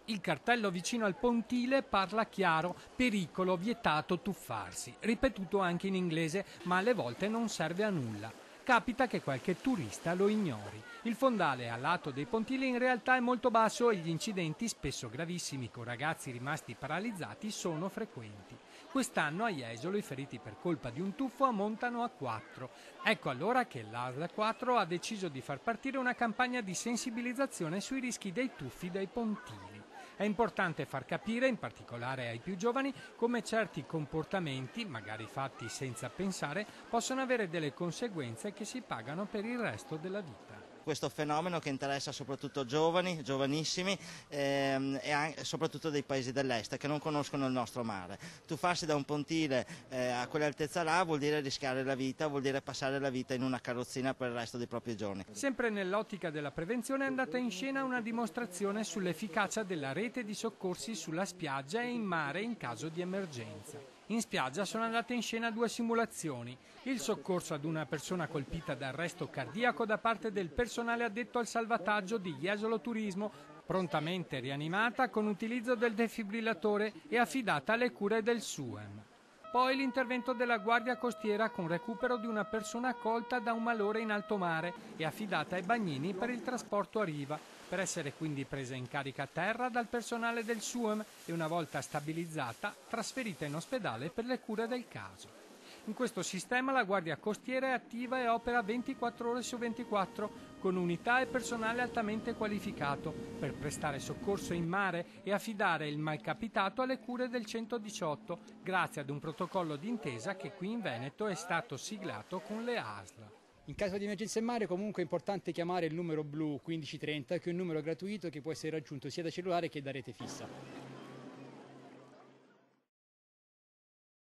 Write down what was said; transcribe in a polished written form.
Il cartello vicino al pontile parla chiaro: pericolo, vietato tuffarsi, ripetuto anche in inglese, ma alle volte non serve a nulla. Capita che qualche turista lo ignori. Il fondale a lato dei pontili in realtà è molto basso e gli incidenti, spesso gravissimi con ragazzi rimasti paralizzati, sono frequenti. Quest'anno a Jesolo i feriti per colpa di un tuffo ammontano a 4. Ecco allora che l'ASL 4 ha deciso di far partire una campagna di sensibilizzazione sui rischi dei tuffi dai pontili. È importante far capire, in particolare ai più giovani, come certi comportamenti, magari fatti senza pensare, possono avere delle conseguenze che si pagano per il resto della vita. Questo fenomeno che interessa soprattutto giovani, giovanissimi soprattutto dei paesi dell'est che non conoscono il nostro mare. Tuffarsi da un pontile a quell'altezza là vuol dire rischiare la vita, vuol dire passare la vita in una carrozzina per il resto dei propri giorni. Sempre nell'ottica della prevenzione è andata in scena una dimostrazione sull'efficacia della rete di soccorsi sulla spiaggia e in mare in caso di emergenza. In spiaggia sono andate in scena 2 simulazioni: il soccorso ad una persona colpita da arresto cardiaco da parte del personale addetto al salvataggio di Jesolo Turismo, prontamente rianimata con utilizzo del defibrillatore e affidata alle cure del SUEM. Poi l'intervento della Guardia Costiera con recupero di una persona colta da un malore in alto mare e affidata ai bagnini per il trasporto a riva, per essere quindi presa in carica a terra dal personale del SUEM e una volta stabilizzata trasferita in ospedale per le cure del caso. In questo sistema la Guardia Costiera è attiva e opera 24 ore su 24 con unità e personale altamente qualificato per prestare soccorso in mare e affidare il malcapitato alle cure del 118 grazie ad un protocollo d'intesa che qui in Veneto è stato siglato con le ASL. In caso di emergenza in mare comunque è importante chiamare il numero blu 1530, che è un numero gratuito che può essere raggiunto sia da cellulare che da rete fissa.